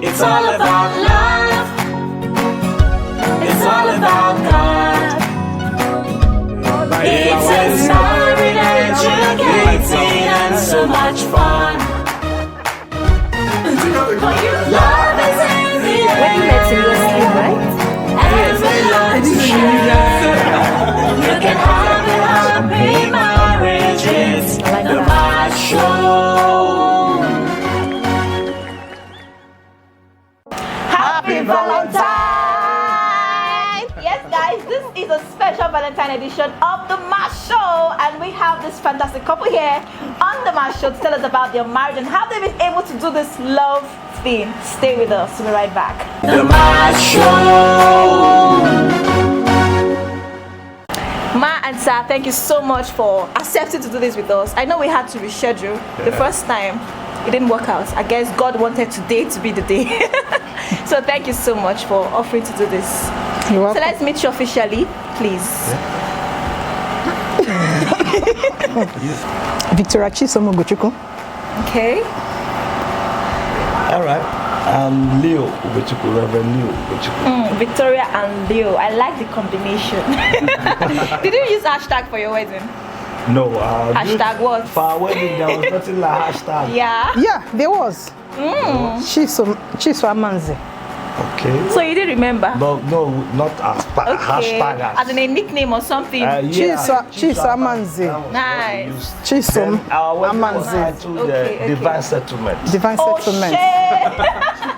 It's all about love. It's all about God. It's inspiring, educating, and so much fun. Love is in the air. When you met him, you were asleep, right? And we love to share. You can have it happy marriages. The MACH Show. Happy Valentine! Yes, guys, this is a special Valentine edition of the MACH Show, and we have this fantastic couple here on the MACH Show to tell us about their marriage and how they've been able to do this love thing. Stay with us. We'll be right back. The MACH Show. Ma and Sir, thank you so much for accepting to do this with us. I know we had to reschedule the first time. It didn't work out. I guess God wanted today to be the day. So thank you so much for offering to do this. You're welcome. So let's meet you officially, please. Victoria Chisomo Gochuku. Okay. All right. Leo Ubechuku, Reverend Leo Ubechuku. Victoria and Leo. I like the combination. Did you use hashtag for your wedding? No. Hashtag what? For our wedding, there was nothing like hashtag. Yeah. Yeah, there was. Chiso. Okay. So you didn't remember? No, not as hashtag. As in a nickname or something. Chiso Amanze. Nice. Chiso Our wedding was Amanze. titled Okay. Divine Settlement. Divine Oh Settlement. shit!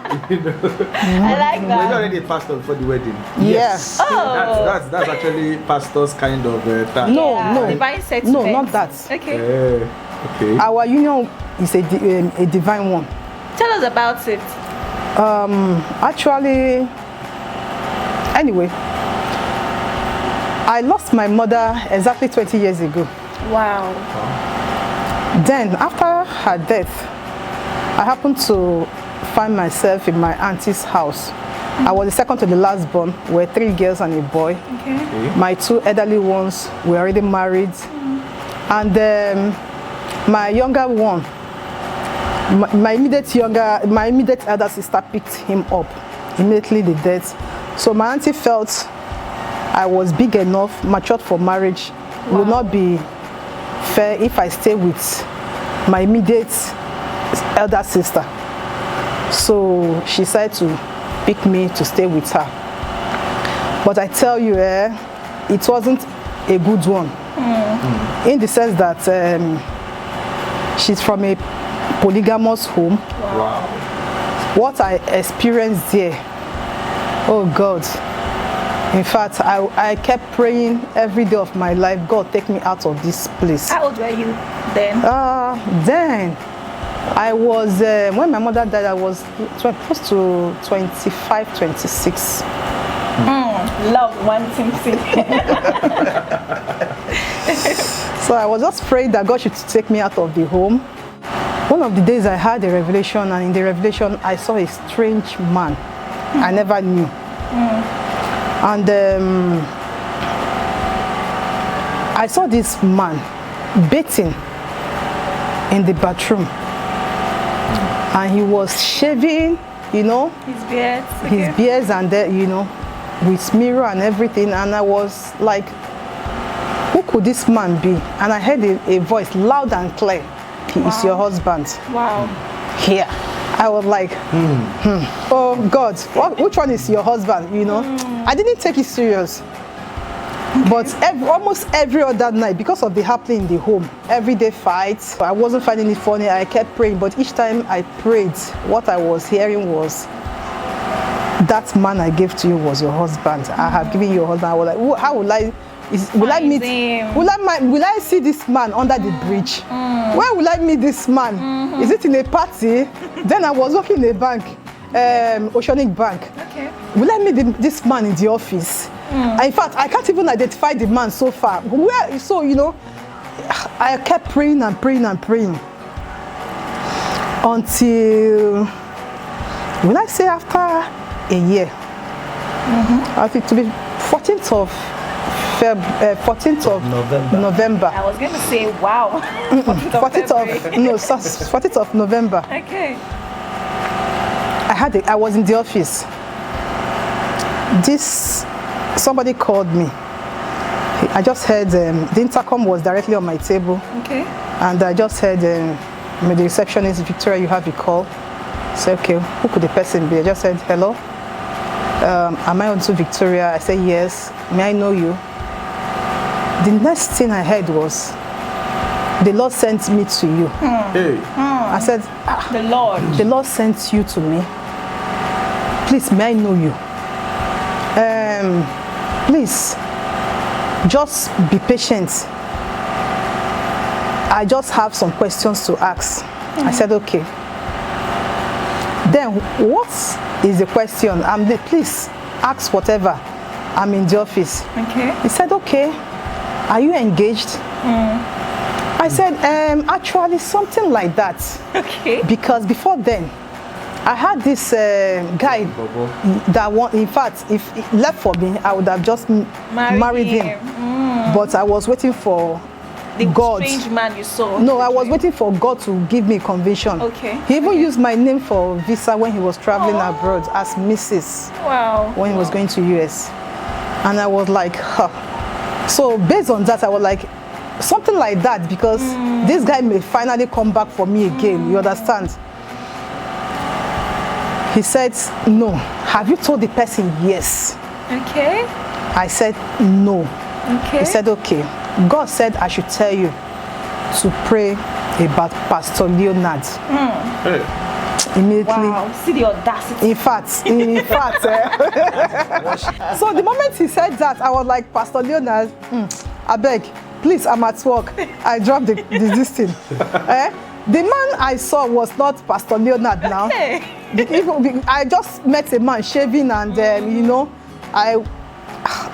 I like We're that. already a pastor before the wedding. Yes. Oh. That's actually pastor's kind of time. No, Yeah, no. Divine settlement. No, not that. Okay. Okay. Our union is a divine one. Tell us about it. Actually, anyway, I lost my mother exactly 20 years ago. Wow. Then, after her death, I happened to find myself in my auntie's house. I was the second to the last born. We were 3 girls and a boy. Okay. My 2 elderly ones were already married. And my younger one, my immediate elder sister picked him up immediately the death. So my auntie felt I was big enough, matured for marriage. It would not be fair if I stay with my immediate elder sister. So she decided to pick me to stay with her. But I tell you, it wasn't a good one. In the sense that she's from a polygamous home. Wow. What I experienced there, oh God. In fact, I kept praying every day of my life, God, take me out of this place. How old were you then? Then I was, when my mother died, I was close to 25, 26. Love one thing. So I was just praying that God should take me out of the home. One of the days I had a revelation, and in the revelation I saw a strange man I never knew. And I saw this man bathing in the bathroom. And he was shaving, you know, His beard. his beards and you know, with mirror and everything. And I was like, who could this man be? And I heard a voice loud and clear. He is your husband. Wow. Here. I was like, oh God, which one is your husband? You know, I didn't take it serious. But almost every other night, because of the happening in the home, everyday fights, I wasn't finding it funny. I kept praying, but each time I prayed, what I was hearing was, that man I gave to you was your husband. I have given you your husband. I was like, how will I? Will I meet? Will I see this man under the bridge? Where will I meet this man? Is it in a party? Then I was working in a bank, Oceanic Bank. Okay. Will I meet this man in the office? In fact, I can't even identify the man so far. So you know, I kept praying and praying and praying until, will I say, after a year, I think to be 14th of November. I was going to say, wow. 14th of November. Okay. I was in the office. Somebody called me. I just heard the intercom was directly on my table. Okay. And I just heard the receptionist, Victoria, you have a call. I said, okay, who could the person be? I just said, hello. Am I on to Victoria? I said, yes. May I know you? The next thing I heard was, the Lord sent me to you. Hey. I said, the Lord sent you to me. Please, may I know you? Please, just be patient. I just have some questions to ask. I said, okay. Then, what is the question? Please, ask whatever. I'm in the office. Okay. He said, okay. Are you engaged? I said, actually, something like that. Okay. Because before then, I had this guy that in fact, if he left for me, I would have just married him. But I was waiting for the God. strange man you saw. No, I was waiting for God to give me conviction. Okay. He even used my name for visa when he was traveling abroad as Mrs. Wow. When he was going to US. And I was like, huh. So based on that, I was like, something like that, because this guy may finally come back for me again. You understand? He said, no. Have you told the person yes? Okay. I said, no. Okay. He said, okay. God said I should tell you to pray about Pastor Leonard. Hey. Immediately. Wow. See the audacity. In fact. So the moment he said that, I was like, Pastor Leonard, I beg, please, I'm at work. I dropped this thing. The man I saw was not Pastor Leonard now. Okay. I just met a man shaving and,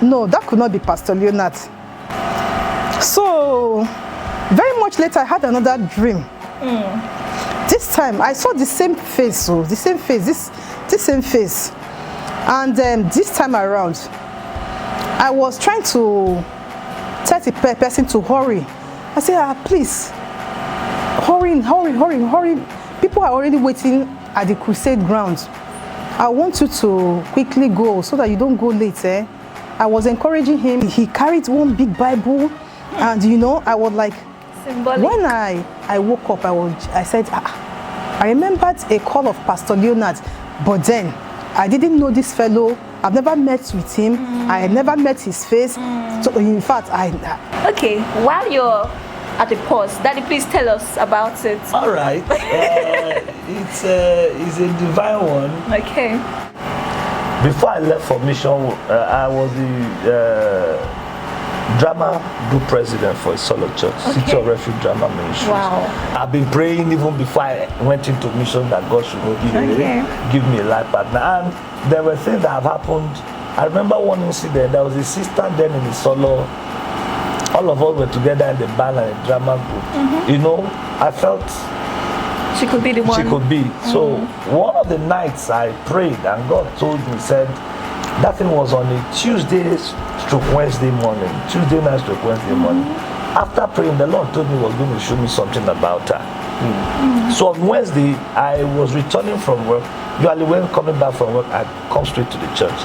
no, that could not be Pastor Leonard. So, very much later, I had another dream. This time, I saw the same face, this same face. And this time around, I was trying to tell the person to hurry. I said, please, hurry. People are already waiting at the crusade grounds. I want you to quickly go so that you don't go late. I was encouraging him. He carried one big Bible, and I was like, symbolic. When I woke up, I said, I remembered a call of Pastor Leonard, but then I didn't know this fellow. I've never met with him. I had never met his face. So in fact, Okay, while you're at the pause, Daddy, please tell us about it. All right. It's a divine one. Okay. Before I left for mission, I was the drama group president for a solo church, City of Refuge Drama Ministries. Wow. I've been praying even before I went into mission that God should give me a life partner. And there were things that have happened. I remember one incident. There was a sister then in the solo. All of us were together in the band and the drama group. I felt she could be the one. She could be. So one of the nights I prayed and God told me, said, that thing was on a Wednesday morning. Tuesday night / Wednesday morning. After praying, the Lord told me he was going to show me something about her. So on Wednesday, I was returning from work. Usually when coming back from work, I come straight to the church.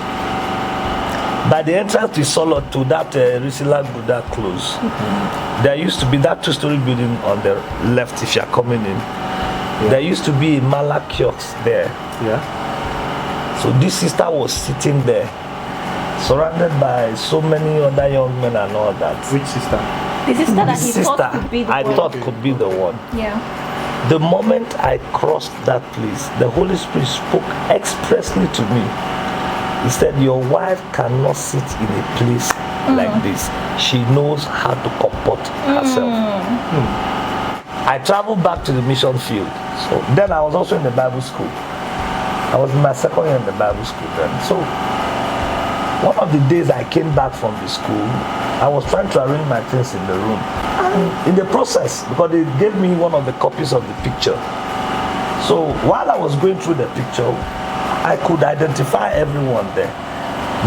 By the entrance to Solo, to that Risila Buddha close, there used to be that 2-story building on the left if you are coming in. There used to be a Mala kiosk there. Yeah. So this sister was sitting there, surrounded by so many other young men and all that. Which sister? The sister that he thought could be the one. I thought could be the one. Yeah. The moment I crossed that place, the Holy Spirit spoke expressly to me. He said, your wife cannot sit in a place like this. She knows how to comport herself. I traveled back to the mission field. So then I was also in the Bible school. I was in my second year in the Bible school then. So one of the days I came back from the school, I was trying to arrange my things in the room. And in the process, because they gave me one of the copies of the picture. So while I was going through the picture, I could identify everyone there.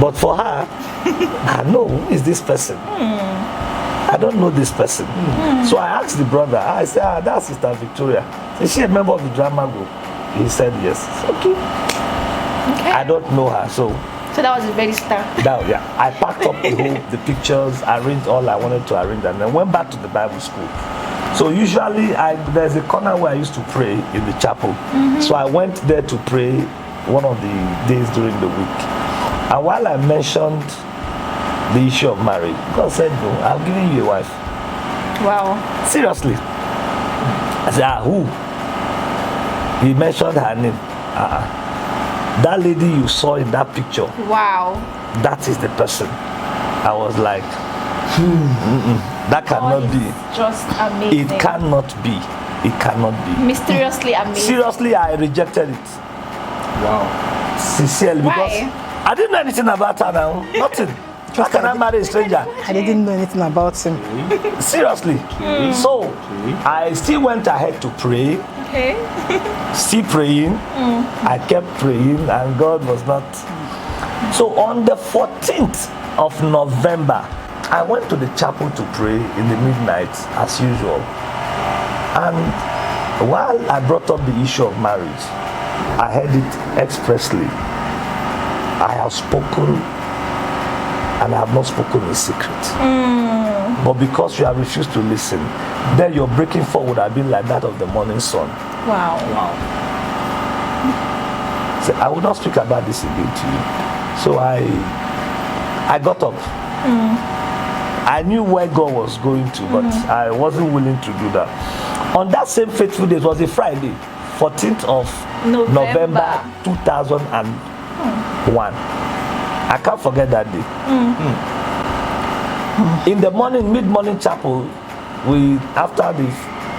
But for her, I know who is this person. I don't know this person. So I asked the brother, I said, that's Sister Victoria. Is she a member of the drama group? He said yes. Okay. I don't know her, so that was a very start. I packed up the pictures, arranged all I wanted to arrange, and then went back to the Bible school. So usually there's a corner where I used to pray in the chapel. So I went there to pray one of the days during the week. And while I mentioned the issue of marriage, God said, no, I'm giving you a wife. Wow. Seriously. I said, who? He mentioned her name. That lady you saw in that picture. Wow. That is the person. I was like, that cannot be. Just amazing. It cannot be. It cannot be. Mysteriously amazing. Seriously, I rejected it. Wow. Sincerely, because I didn't know anything about her now. Nothing. How can I marry a stranger? I didn't know anything about him. Seriously. So I still went ahead to pray. Okay. Still praying. I kept praying, and God was not. So on the 14th of November, I went to the chapel to pray in the midnight as usual. And while I brought up the issue of marriage, I heard it expressly. I have spoken, and I have not spoken in secret. But because you have refused to listen, then your breaking forth would have been like that of the morning sun. Wow. So I will not speak about this again to you. So I got up. I knew where God was going to, but I wasn't willing to do that. On that same faithful day, it was a Friday, 14th of November 2001. I can't forget that day. In the morning, mid-morning chapel, after the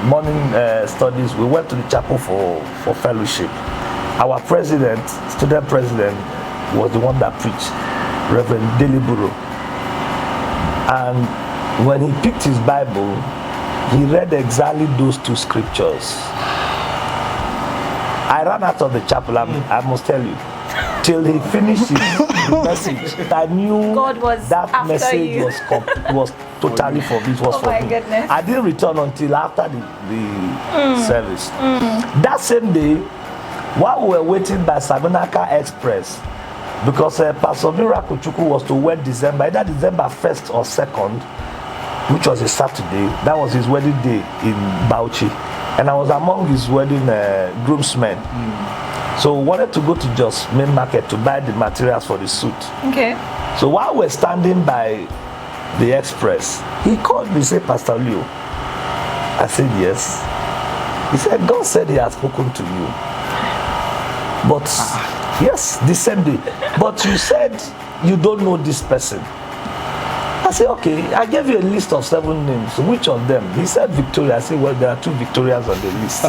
morning studies, we went to the chapel for fellowship. Our president, student president, was the one that preached, Reverend Deliburo. And when he picked his Bible, he read exactly those two scriptures. I ran out of the chapel, I must tell you, till he finished his message. I knew God was that after message you. was totally for me. It was for my me. goodness. I didn't return until after the service. That same day, while we were waiting by Saminaka Express, because Pastor Miracle Chukwu was to wed December, either December 1st or 2nd, which was a Saturday. That was his wedding day in Bauchi. And I was among his wedding groomsmen. So we wanted to go to Jos main market to buy the materials for the suit. Okay. So while we're standing by the express, he called me, said, Pastor Leo. I said, yes. He said, God said he has spoken to you. But, yes, the same day. But you said you don't know this person. I said, okay, I gave you a list of 7 names. Which of them? He said Victoria. I said, well, there are 2 Victorias on the list.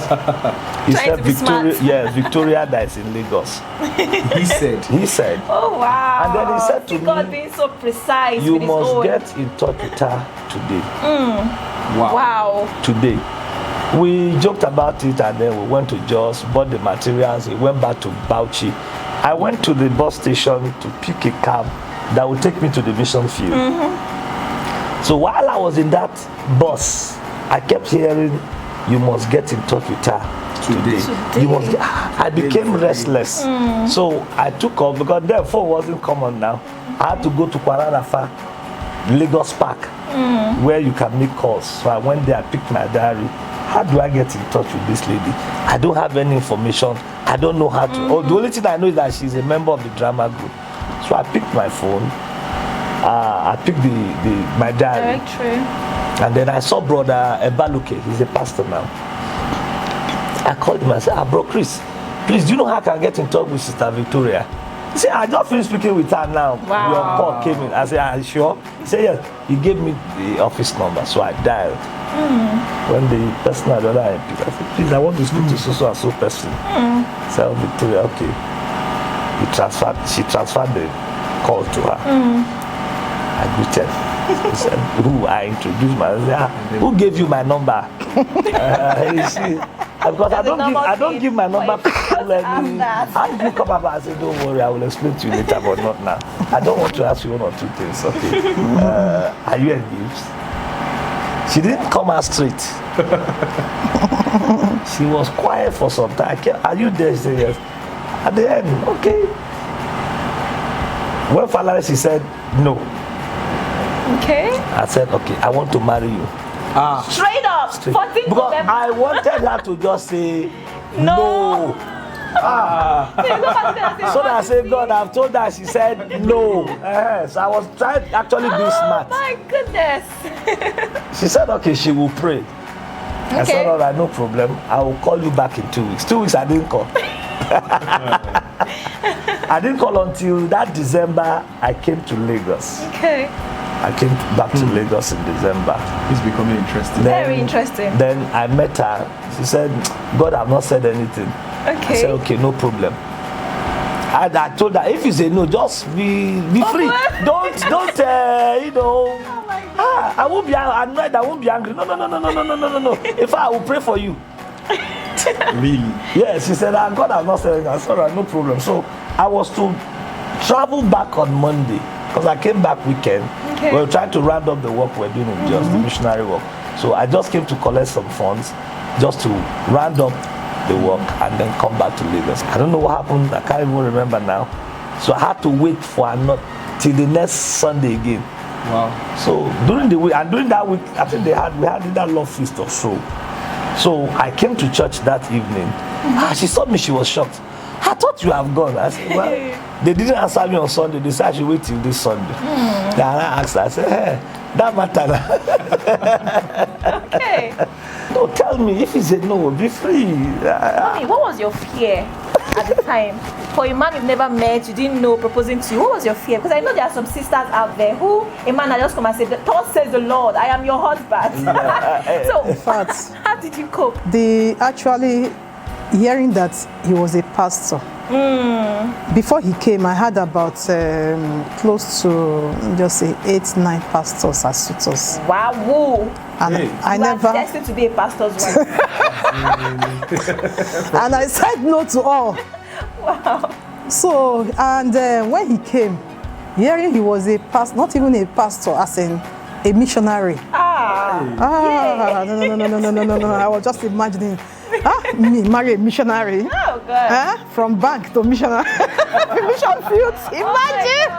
He said Victoria, yes, Victoria that is in Lagos. He said. Oh, wow. And then he said to me, God being so precise. you with his must own. get in touch with her today. Wow. Today. We joked about it, and then we went to Jos, bought the materials. We went back to Bauchi. I went to the bus station to pick a cab that would take me to the mission field. So while I was in that bus, I kept hearing, you must get in touch with her today. You must I became restless. So I took off, because their phone wasn't common now. I had to go to Kwaranafa, Lagos Park, where you can make calls. So I went there, I picked my diary. How do I get in touch with this lady? I don't have any information. I don't know how to. Oh, the only thing I know is that she's a member of the drama group. So I picked my phone. I picked my diary. Directory. And then I saw Brother Ebaluke. He's a pastor now. I called him and said, bro Chris, please, do you know how I can get in touch with Sister Victoria? He said, I just finished speaking with her now. Wow. Your call came in. I said, are you sure? He said, yes. He gave me the office number. So I dialed. When the person had the other end picked, I said, please, I want to speak to so and so person. I said, oh, Victoria, okay. She transferred the call to her. I greeted. He said, who? I introduced myself. Who gave you my number? Because I don't give my number to people. How did you come up? I said, don't worry, I will explain to you later, but not now. I don't want to ask you 1 or 2 things. Okay. Are you engaged? She didn't come out straight. She was quiet for some time. Are you there? She said, yes. At the end, okay. When finally she said no, Okay. I said, okay, I want to marry you. Straight up. 14th Because November. I wanted her to just say no. So that I said, God, I've told her. She said no. So I was trying actually being smart. My goodness. She said, okay, she will pray. I said, Okay. all right, no problem. I will call you back in 2 weeks. 2 weeks, I didn't call. I didn't call until that December I came to Lagos. Okay. I came back to Lagos in December. It's becoming interesting. Very interesting. Then I met her. She said, God, I've not said anything. I Okay. said, okay, no problem. And I told her, if you say no, just be free. Don't, you know. Oh my God. I won't be annoyed. I won't be angry. No. In fact, I will pray for you. Really? Yeah, she said, God, I've not said anything. I said, all right, no problem. So I was to travel back on Monday because I came back weekend. Okay. We were trying to round up the work we're doing in just the missionary work. So I just came to collect some funds just to round up the work and then come back to Lagos. I don't know what happened. I can't even remember now. So I had to wait for till the next Sunday again. Wow. So during the week, and during that week, I think we had that love feast or so. So I came to church that evening. She saw me, she was shocked. I thought you have gone. I said, well, they didn't answer me on Sunday. They said I should wait till this Sunday. Then I asked her, I said, hey, that matter. Okay. No, tell me, if he said no, be free. Mommy, what was your fear at the time? For a man you've never met, you didn't know proposing to you, what was your fear? Because I know there are some sisters out there who a man had just come and said, "Thus says the Lord, I am your husband." So, In fact, how did you cope? actually hearing that he was a pastor. Before he came, I had about close to just say 8-9 pastors as suitors, Wow, woo. and Hey. I You are never, destined to be a pastor's wife. and I said no to all. Wow. So, and when he came, hearing he was a pastor, not even a pastor, as in a missionary. No. I was just imagining, me marry a missionary. Oh, God. From bank to missionary. Mission field. Imagine.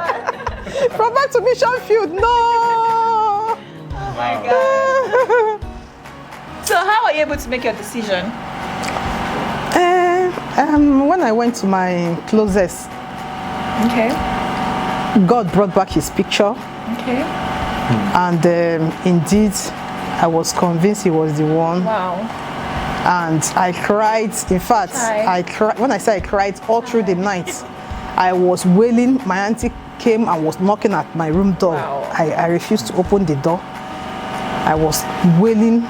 From bank to mission field. No. Oh, my God. So, how were you able to make your decision? When I went to my closest, Okay. God brought back his picture, Okay. and indeed, I was convinced he was the one. Wow. And I cried. In fact, Cried. I cried. When I say I cried all through the night, I was wailing. My auntie came and was knocking at my room door. Wow. I refused to open the door. I was wailing,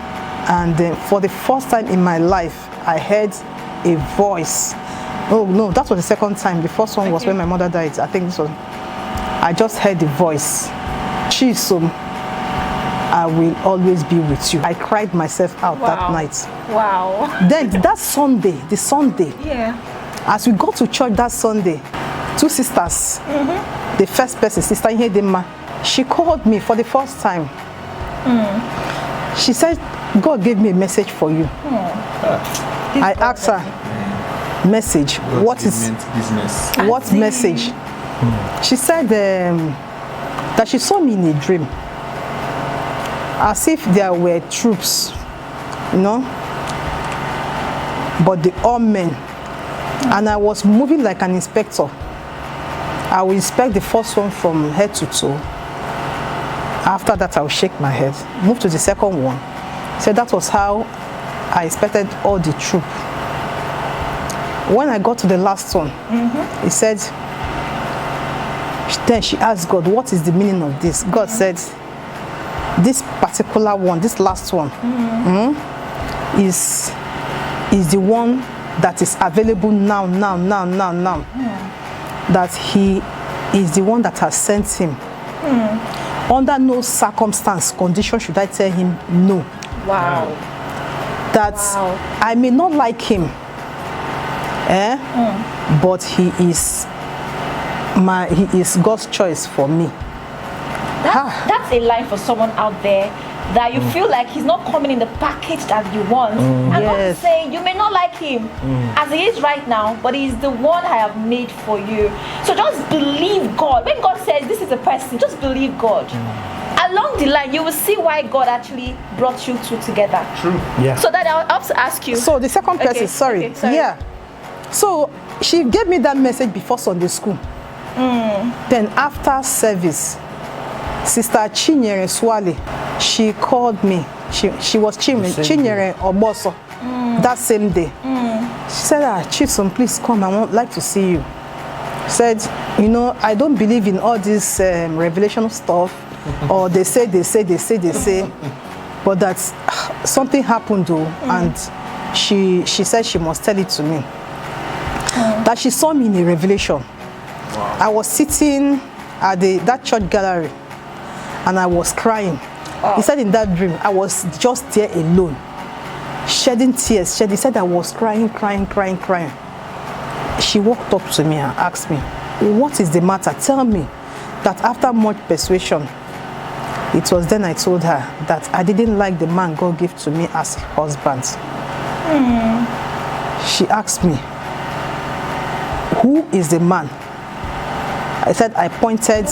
and then for the first time in my life, I heard a voice. Oh no, that was the second time. The first one was Okay. when my mother died. I think this was. I just heard the voice. Chisom, I will always be with you. I cried myself out that Wow. night. Wow. Then that Sunday, the Sunday, Yeah. as we got to church that Sunday, 2 sisters, the first person, Sister Ihedema, she called me for the first time. She said, God gave me a message for you. I asked her, message, what is, business? what message? She said that she saw me in a dream, as if there were troops, you know, but they all men, and I was moving like an inspector. I will inspect the first one from head to toe. After that, I will shake my head, move to the second one. So that was how I inspected all the troop. When I got to the last one, he said, then she asked God, what is the meaning of this? God said, this particular one, this last one, is the one that is available now. That he is the one that has sent him. Under no circumstance, condition should I tell him no. Wow. That Wow. I may not like him, but he is God's choice for me. That's a line for someone out there that you feel like he's not coming in the package that you want. And God is Yes. saying, you may not like him as he is right now, but he's the one I have made for you. So just believe God. When God says this is a person, just believe God. Along the line, you will see why God actually brought you two together. True. Yeah. So that I'll have to ask you. So the second person, Okay, sorry. okay, sorry. Yeah. So she gave me that message before Sunday school. Then after service, Sister Chinyere Swale, she called me. She was Chinyere Oboso that same day. She said, Chiefson, please come. I would like to see you. She said, you know, I don't believe in all this revelation stuff. Or they say, but that something happened though, and she said she must tell it to me. That she saw me in a revelation. I was sitting at that church gallery, and I was crying. He said in that dream, I was just there alone, shedding tears. He said I was crying. She walked up to me and asked me, what is the matter? Tell me. That after much persuasion, it was then I told her that I didn't like the man God gave to me as a husband. She asked me, who is the man? I said I pointed,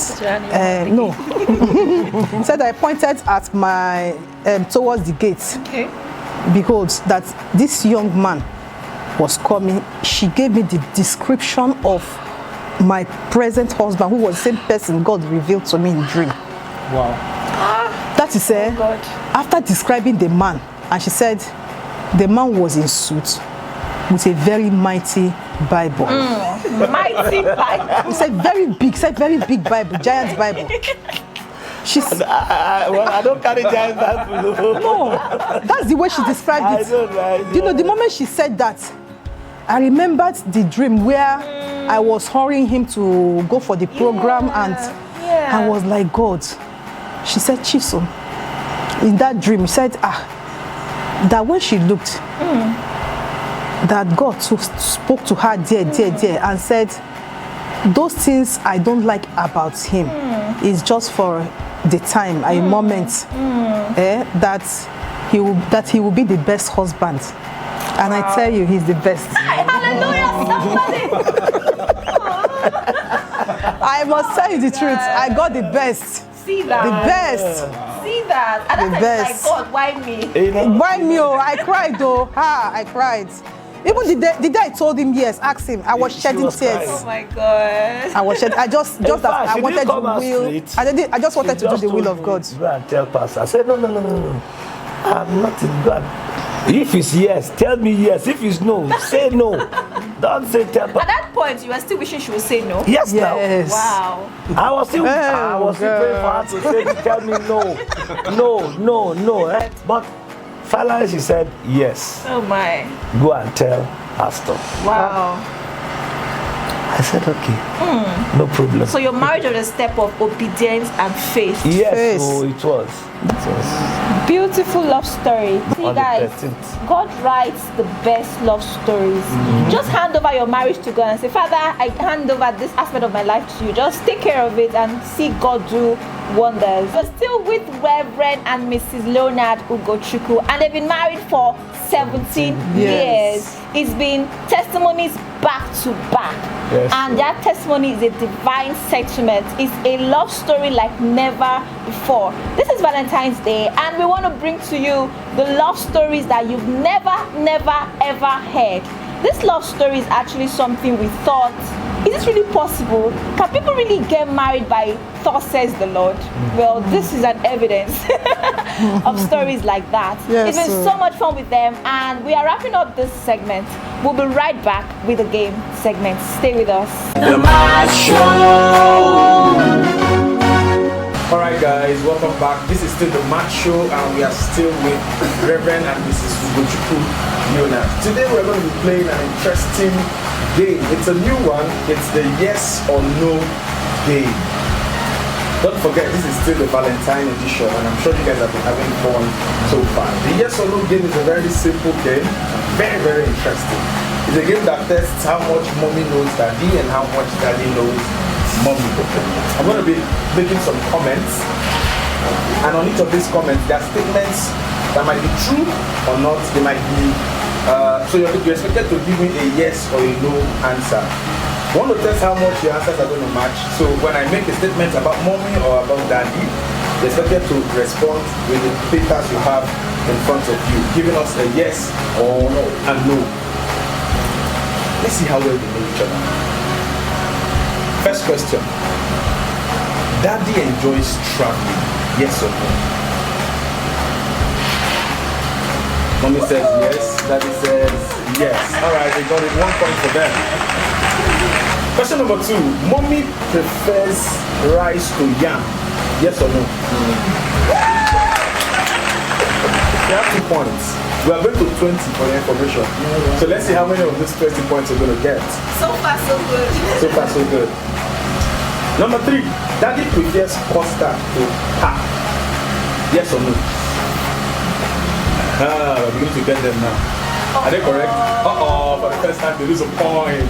no. I said I pointed at my, towards the gate. Okay. Behold, that this young man was coming. She gave me the description of my present husband, who was the same person God revealed to me in dream. Wow. That is God. after describing the man, and she said the man was in suit with a very mighty Bible. Mighty Bible. He said very big Bible, giant Bible. She said, Well, I don't carry giant Bible. no, that's the way she described it. You know, the moment she said that, I remembered the dream where I was hurrying him to go for the program, and I was like, God. She said, Chiso, in that dream, she said, that when she looked, that God spoke to her there, and said, those things I don't like about him is just for the time, a moment, that he will be the best husband. And I tell you, he's the best. Hallelujah, somebody. I must tell you the truth. I got the best. See that. The best. See that. And The that's best. like, God, why me? Why me? Oh, I cried though. I cried. Even the day I told him yes, asked him, I was She shedding was tears. Oh my God. I was shedding. I just In fact, I she wanted didn't come the out will. straight. I just wanted to do the will of God. Go and tell pastor. I said, no. I'm not in God. If it's yes, tell me yes. If it's no, say no. Don't say tell At pastor. that point, you were still wishing she would say no. Yes, now. Yes. Wow. I was still praying for her to say, tell me no. But finally she said yes. Oh my. Go and tell pastor. Wow. I said, okay, no problem. So your marriage was a step of obedience and faith. Yes, Face. so it was. Beautiful love story. See On the guys, 13th. God writes the best love stories. Just hand over your marriage to God and say, Father, I hand over this aspect of my life to you. Just take care of it and see God do wonders. We're still with Reverend and Mrs. Leonard Ugochukwu, and they've been married for 17 years. It's been testimonies back to back. Yes. And that testimony is a divine settlement. It's a love story like never before. This is Valentine's Day, and we want to bring to you the love stories that you've never ever heard. This love story is actually something we thought, is this really possible? Can people really get married by thus says the Lord? Well, this is an evidence of stories like that. Yes, It's been so much fun with them, and we are wrapping up this segment. We'll be right back with the game segment. Stay with us. The MACH Show. Alright guys, welcome back. This is still the MACH Show, and we are still with Reverend and Mrs. Ugochukwu Leonard. Today we're going to be playing an interesting game. It's a new one. It's the yes or no game. Don't forget, this is still the Valentine edition, and I'm sure you guys have been having fun so far. The yes or no game is a very simple game, very, very interesting. It's a game that tests how much mommy knows daddy and how much daddy knows mommy. I'm going to be making some comments. And on each of these comments, there are statements that might be true or not. They might be, so you're expected to give me a yes or a no answer. I want to test how much your answers are going to match. So when I make a statement about mommy or about daddy, you're expected to respond with the papers you have in front of you, giving us a yes or a no. Let's see how well they know each other. First question. Daddy enjoys traveling, yes or no? Mommy says yes, daddy says yes. Alright, they got it, 1 point for them. Question number 2. Mommy prefers rice to yam, yes or no? You have 2 points. We are going to 20 for your information. So let's see how many of these 20 points you're going to get. So far, so good. So far, so good. Number 3, daddy prefers custard to pap. Yes or no? We're beginning to get them now. Are they correct? For the first time they lose a point.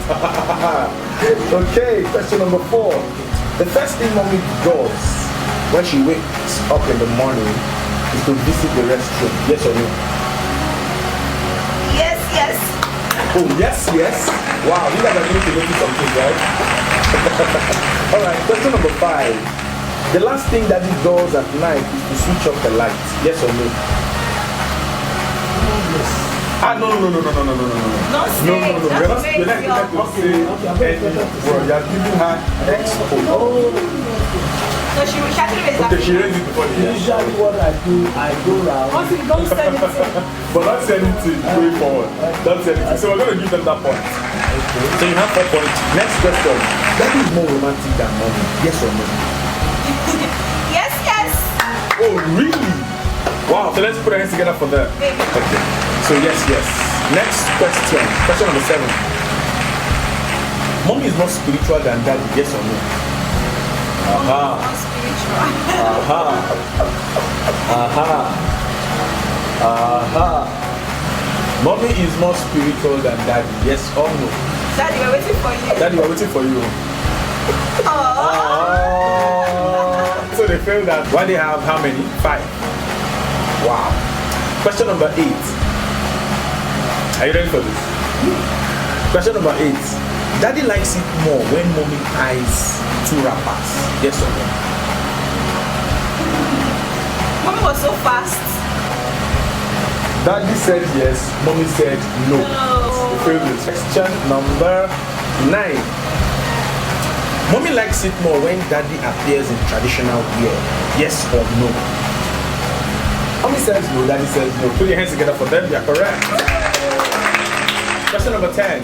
Okay, question number 4. The first thing mommy does when she wakes up in the morning is to visit the restroom. Yes or no? Yes, yes. Oh, yes, yes. Wow, you guys are going to notice something, right? Alright, question number 5. The last thing daddy does at night is to switch off the lights. Yes or no? No. No, No. say. You're not expected to say any word. You're giving her expo. So she actually raised Okay, she raised it before the year. Usually what I do, I go round. Don't say anything. But don't say anything going forward. Don't say anything. So we're going to give them that point. Okay. So you have 4 points. Next question. Daddy is more romantic than mommy. Yes or no? Yes, yes. Oh, really? Wow. So let's put our hands together for that. Okay. So yes, yes. Next question. Question number 7. Mommy is more spiritual than daddy. Yes or no? More spiritual. Mommy is more spiritual than daddy. Yes or no? Daddy, we're waiting for you. Daddy, we're waiting for you. So they feel that. Why they have how many? 5. Wow. Question number 8. Are you ready for this? Question number 8. Daddy likes it more when mommy ties 2 wrappers. Yes or no? Mommy was so fast. Daddy said yes, mommy said no. Question number 9. Mommy likes it more when daddy appears in traditional wear. Yes or no? Mommy says no, daddy says no. Put your hands together for them, they are correct. Question number 10.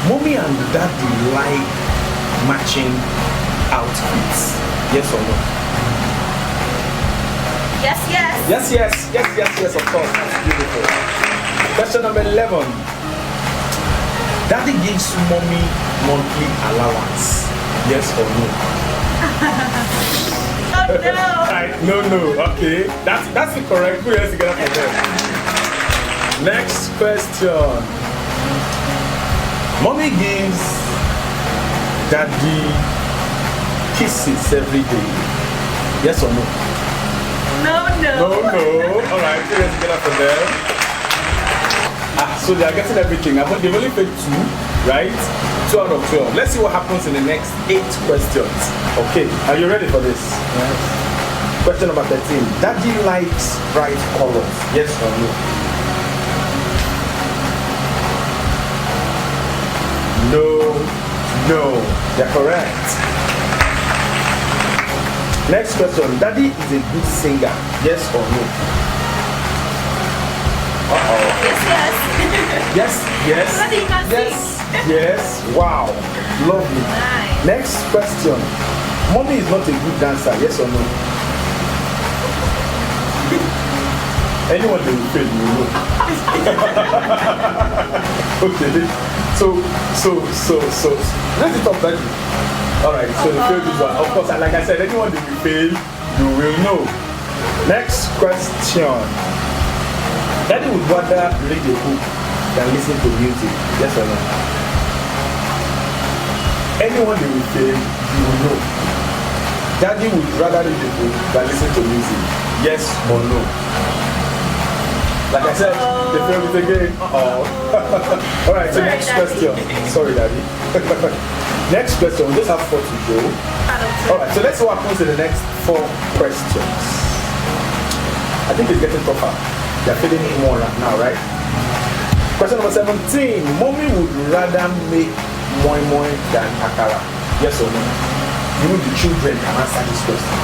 Mommy and daddy like matching outfits. Yes or no? Yes, yes. Yes, of course. That's beautiful. Question number 11. Daddy gives mommy monthly allowance. Yes or no? Oh no. Right, no. Okay. That's the correct. Put your hands together for them. Next question. Mommy gives daddy kisses every day. Yes or no? No. Alright, put it together for them. So they are getting everything. They've only paid 2, right? 2 out of 12. Let's see what happens in the next 8 questions. Okay, are you ready for this? Yes. Question number 13. Daddy likes bright colors. Yes or no? No, they're correct. Next question. Daddy is a good singer. Yes or no? Yes. Daddy, you can sing. Yes. Wow. Lovely. Nice. Next question. Mommy is not a good dancer. Yes or no? Anyone that will fail, you will know. Okay. So, let's it up, Daddy. Alright, so the failed this one. Of course, like I said, anyone that will fail, you will know. Next question. Daddy would rather read a book than listen to music. Yes or no? Anyone that will fail, you will know. Daddy would rather read the book than listen to music. Yes or no? Like I said, they failed it again. All right, so next question. Sorry, Daddy. Next question. We just have 4 to go. All right, so let's see what happens in the next 4 questions. I think it's getting tougher. They're feeling more now, right? Question number 17. Mommy would rather make moi moi than akara. Yes or no? Even the children can answer this question.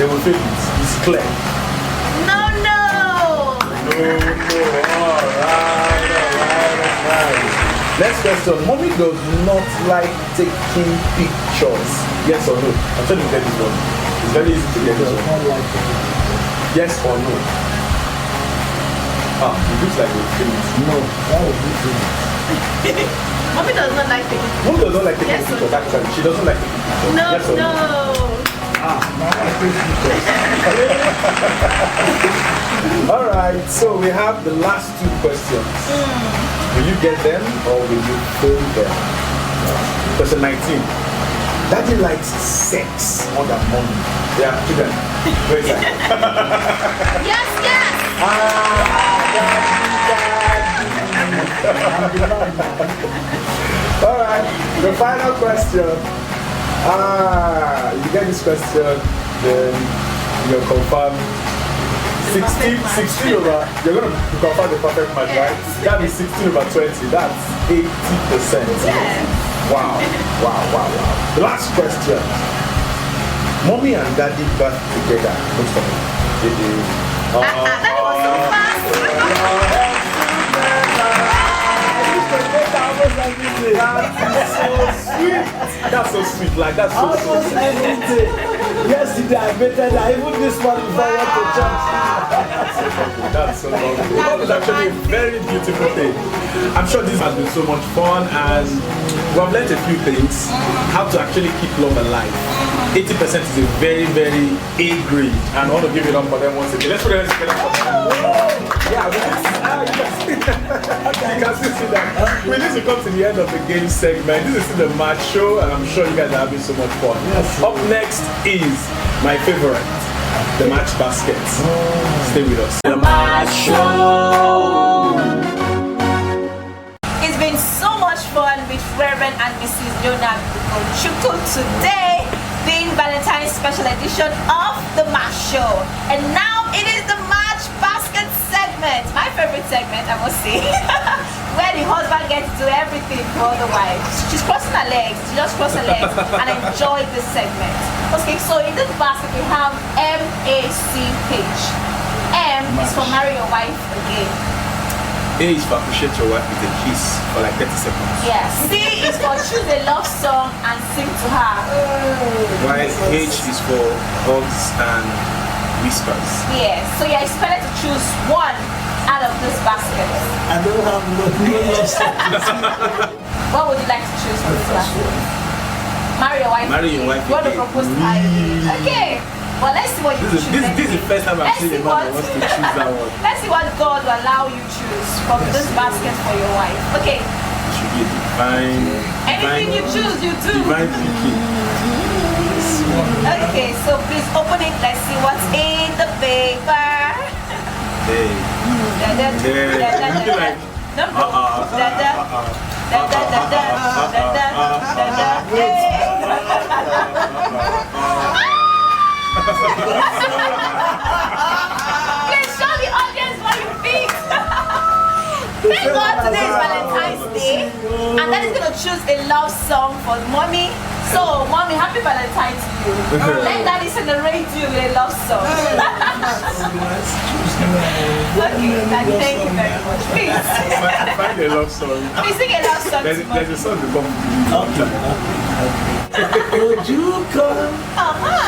They will feel it. It's clear. No. Alright. Next question. Mommy does not like taking pictures. Yes or no? I'm trying to get this one. It's very easy to get this one. Yes or no? It looks like we're finished. No, that would be finished. Mommy does not like taking pictures. Mommy does not like taking Yes or pictures, actually. She doesn't like taking pictures. No, yes or no? Alright, so we have the last 2 questions. Will you get them or will you fail them? Question 19. Daddy likes sex more than mommy. Yeah, children. Where is that? Yes. Alright, the final question. You get this question, then you're confirmed. 16 over, you're going to confirm the perfect match, right? That is 16 over 20, that's 80%. Yes. Wow. The last question. Mommy and daddy birth together. Most of it. That was so fast. That's so sweet. Like that's so Almost sweet. everything. Yesterday I betted that even this morning before I went to church. That's so lovely. Love is actually a very beautiful thing. I'm sure this has been so much fun and we have learned a few things. How to actually keep love alive. 80% is a very, very A grade. And I want to give it up for them once again. Let's put it together for them. Yeah, you can still see that. We need to come to the end of the game segment. This is the match show and I'm sure you guys are having so much fun. Yes. Up next is my favorite, the match baskets. Stay with us. The MACH Show. It's been so much fun with Reverend and Mrs. Leonard today, being Valentine's special edition of the MACH Show. And now it is the match basket segment, my favorite segment, I must say, where the husband gets to do everything for the wife. She's crossing her legs, she just crosses her legs and enjoy this segment. Okay, so in this basket we have MACH. M is for marry your wife again. A is for appreciate your wife with a kiss for like 30 seconds. Yeah. C is for choose a love song and sing to her. While H is for hugs and whispers. Yes. So you're expected to choose one out of this basket. I don't have no love song. What would you like to choose for this basket? Marry your wife. Marry your wife You want to again. propose to her? Okay. Well, let's see what you choose. This is the first time I've Let's seen a see man what- that wants to choose that one. Let's see what God will allow you choose from this basket for your wife. Okay. It should be a divine. Anything you choose, you do. Divine picking. Okay. So please open it. Let's see what's in the paper. Hey. Looking like. Please show the audience what you think. Thank God today is Valentine's Day, and that is going to choose a love song for mommy. So, mommy, happy Valentine to you. Let daddy celebrate you with a love song. Okay, daddy, thank you very much. Please, Find a love song. please sing a love song There's to a mommy. song to come. Ojú kan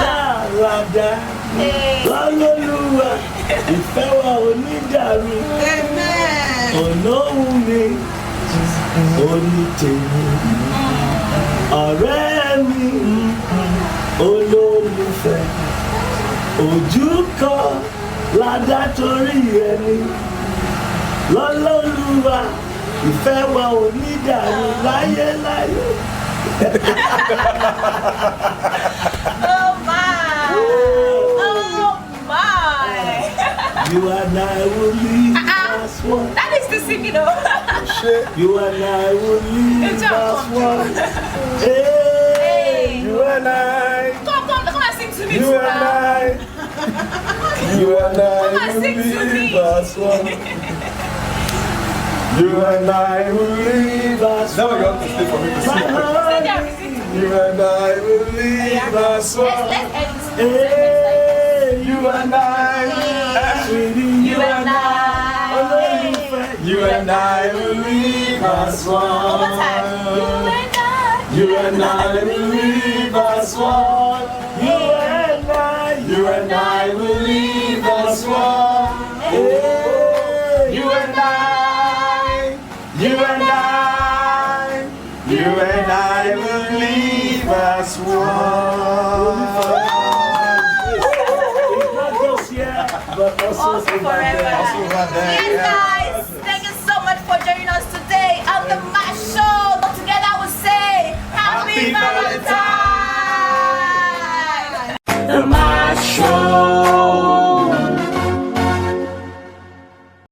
ṣàràdà lọ́lọ́lúwa ìfẹ́ wa ò ní dàrú. Ọ̀nà òun mi ò ní tèmi. Ọ̀rẹ́ mi olólùfẹ́. Ojú kan ládá torí ẹni. Lọ́lọ́lúwa ìfẹ́ wa ò ní dàrú láyéláyé. You and I will live as one. That is the singing, you know. You and I will live as one. Hey, you and I. Come and sing to me. You and I. You and I will live as one. You and I will live as Now one. you have to stay for me to sing. You and I will live as one. Let's end this. Hey, you and I. You and I. You and I will live as one. One more time. You and I will live as one. You and I will live as one. Hey, you and I. You and I. You and I will live as one. Not just here, but also forever. Yes, guys, thank you so much for joining us today on the MACH Show. But together we say Happy Valentine. The MACH Show.